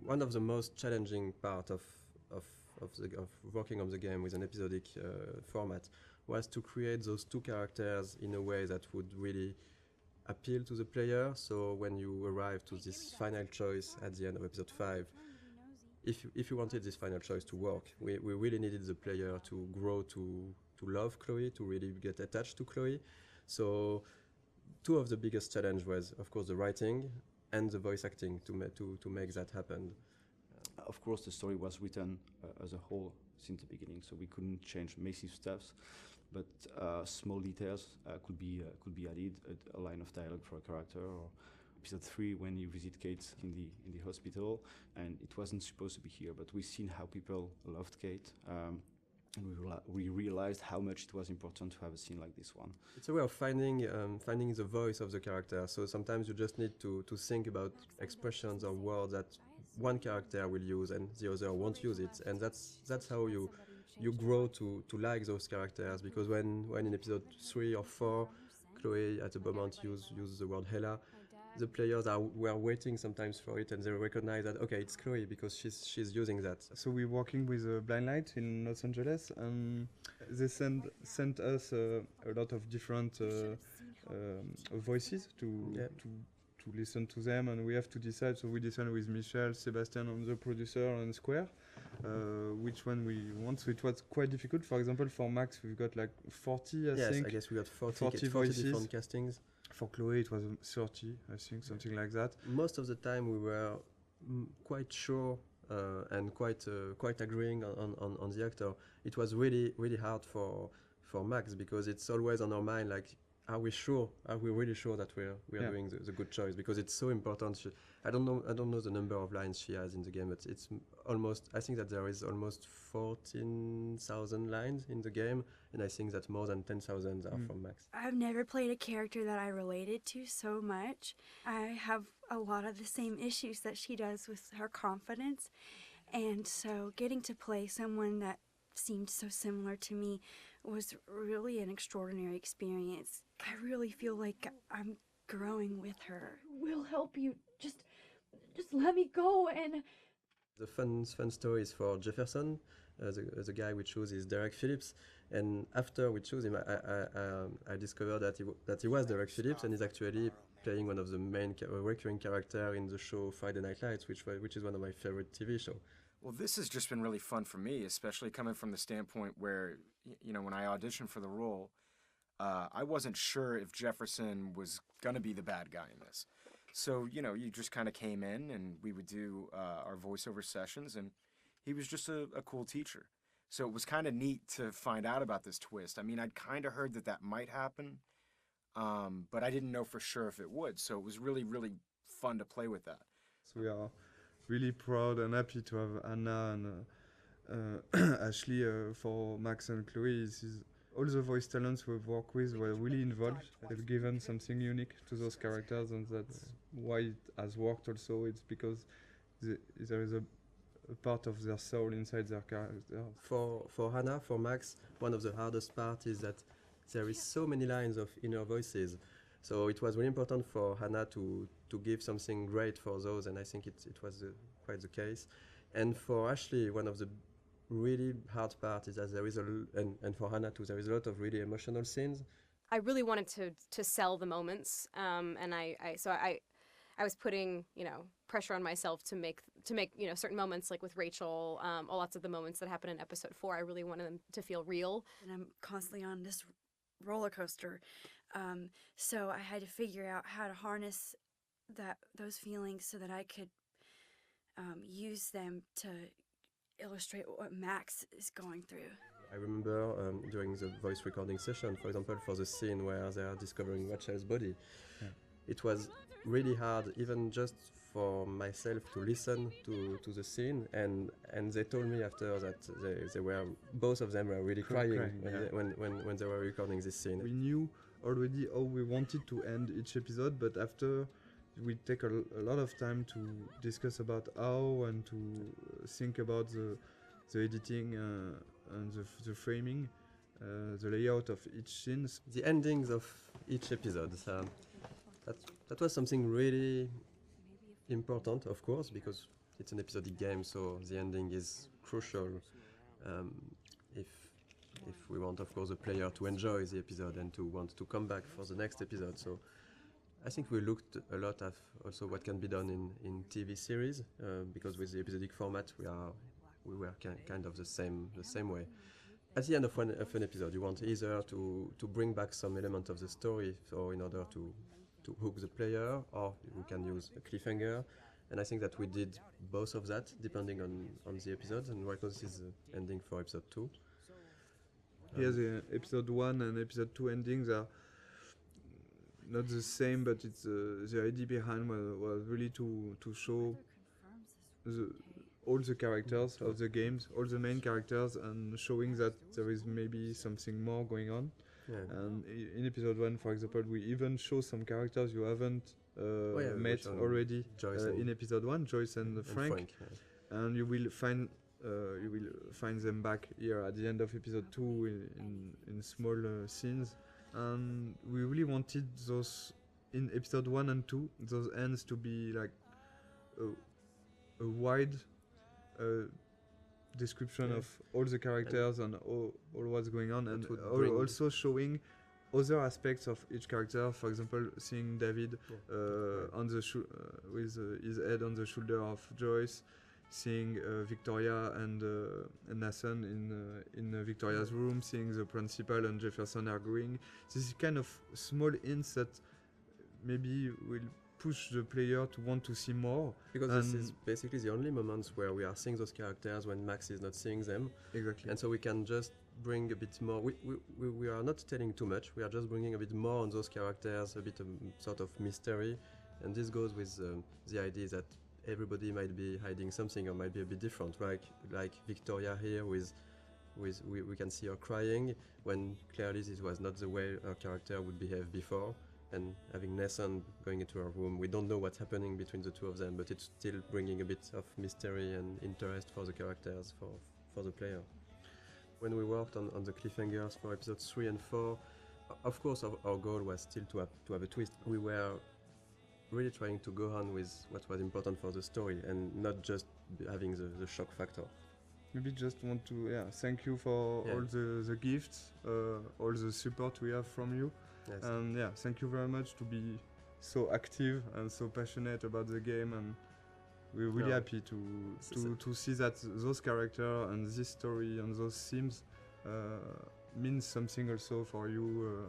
One of the most challenging part of working on the game with an episodic format was to create those two characters in a way that would really appeal to the player. So when you arrive to this final choice at the end of episode 5, if you wanted this final choice to work, we really needed the player to grow to love Chloe, to really get attached to Chloe. So two of the biggest challenge was, of course, the writing and the voice acting to make that happen. Of course, the story was written as a whole since the beginning, so we couldn't change massive stuffs, but small details could be added, a line of dialogue for a character, or episode 3 when you visit Kate in the hospital, and it wasn't supposed to be here, but we've seen how people loved Kate, and we realized how much it was important to have a scene like this one. It's a way of finding the voice of the character. So sometimes you just need to think about expressions or words that one character will use and the other won't use it, and that's how you grow to like those characters. Because when in episode 3 or 4, Chloe at the moment uses the word Hela, the players were waiting sometimes for it, and they recognize that okay, it's Chloe because she's using that. So we're working with Blind Light in Los Angeles, and they sent us a lot of different voices to listen to them, and we have to decide. So we decided with Michel, Sebastian, and the producer, and Square, which one we want. So it was quite difficult. For example, for Max, we've got like 40, I think. I guess we got 40 voices. Different castings. For Chloe, it was 30, I think, something like that. Most of the time, we were quite sure and quite agreeing on the actor. It was really hard for Max, because it's always on our mind, like, are we really sure that we are doing the good choice? Because it's so important. I don't know the number of lines she has in the game, but it's almost, I think that there is almost 14,000 lines in the game, and I think that more than 10,000 are from Max. I've never played a character that I related to so much. I have a lot of the same issues that she does with her confidence, and so getting to play someone that seemed so similar to me was really an extraordinary experience. I really feel like I'm growing with her. We'll help you. Just let me go. And the fun story is for Jefferson. The guy we choose is Derek Phillips, and after we choose him, I discovered that he was Derek Phillips, and he's actually playing one of the main recurring character in the show Friday Night Lights, which is one of my favorite TV shows. Well, this has just been really fun for me, especially coming from the standpoint where, when I auditioned for the role, I wasn't sure if Jefferson was going to be the bad guy in this. So, you just kind of came in and we would do our voiceover sessions, and he was just a cool teacher. So it was kind of neat to find out about this twist. I mean, I'd kind of heard that might happen, but I didn't know for sure if it would. So it was really, really fun to play with that. So we are really proud and happy to have Anna and Ashley for Max and Chloe. All the voice talents we've worked with were really involved. They've given something unique to those characters, and that's why it has worked also. It's because there is a part of their soul inside their character. For Hannah, for Max, one of the hardest parts is that there is so many lines of inner voices. So it was really important for Hannah to give something great for those, and I think it was quite the case. And for Ashley, one of the really hard part is that there is and for Hannah too, there is a lot of really emotional scenes. I really wanted to sell the moments, and I was putting, pressure on myself to make certain moments, like with Rachel, lots of the moments that happen in episode 4. I really wanted them to feel real. And I'm constantly on this roller coaster, so I had to figure out how to harness those feelings so that I could use them to illustrate what Max is going through. I remember during the voice recording session, for example, for the scene where they are discovering Rachel's body, it was really hard, even just for myself, to listen to the scene, and they told me after that they were, both of them were really crying when they were recording this scene. We knew already how we wanted to end each episode, but after we take a lot of time to discuss about how and to think about the editing and the framing, the layout of each scene. The endings of each episode. That was something really important, of course, because it's an episodic game, so the ending is crucial if we want, of course, the player to enjoy the episode and to want to come back for the next episode. So I think we looked a lot at also what can be done in TV series, because with the episodic format we were kind of the same way. At the end of an episode, you want either to bring back some element of the story, so in order to hook the player, or you can use a cliffhanger. And I think that we did both of that, depending on the episodes. And right now this is the ending for episode 2. Here the episode 1 and episode 2 endings are not the same, but it's the idea behind was really to show all the characters of the games, all the main characters, and showing that there is maybe something more going on. And in episode 1, for example, we even show some characters you haven't met already in episode 1, Joyce and Frank. And you will find them back here at the end of episode 2 in small scenes. And we really wanted those in episode 1 and 2, those ends to be like a wide description of all the characters and all what's going on, and also showing other aspects of each character. For example, seeing David on the with his head on the shoulder of Joyce, seeing Victoria and Nathan in Victoria's room, seeing the principal and Jefferson arguing. This is kind of small hints that maybe will push the player to want to see more. Because this is basically the only moments where we are seeing those characters when Max is not seeing them. Exactly. And so we can just bring a bit more. We are not telling too much. We are just bringing a bit more on those characters, a bit of sort of mystery. And this goes with the idea that everybody might be hiding something or might be a bit different. Like Victoria here we can see her crying when clearly this was not the way her character would behave before. And having Nathan going into her room, we don't know what's happening between the two of them, but it's still bringing a bit of mystery and interest for the characters, for the player. When we worked on the cliffhangers for episodes 3 and 4, of course our goal was still to have a twist. We were really trying to go on with what was important for the story and not just having the shock factor. Maybe just want to thank you for all the gifts, all the support we have from you. Yes. And thank you very much to be so active and so passionate about the game, and we're really happy to see that those characters and this story and those themes means something also for you.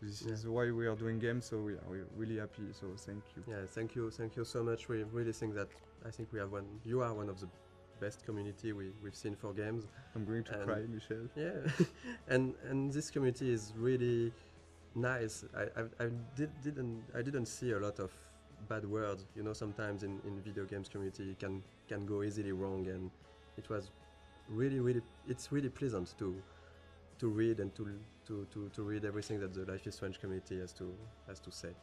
This is why we are doing games, so we're really happy, so thank you. Yeah, thank you so much. We really think that you are one of the best community we've seen for games. I'm going to cry, Michel. Yeah, and this community is really nice. I didn't see a lot of bad words. You know, sometimes in video games community it can go easily wrong, and it was it's really pleasant to read and to read everything that the Life is Strange community has to say.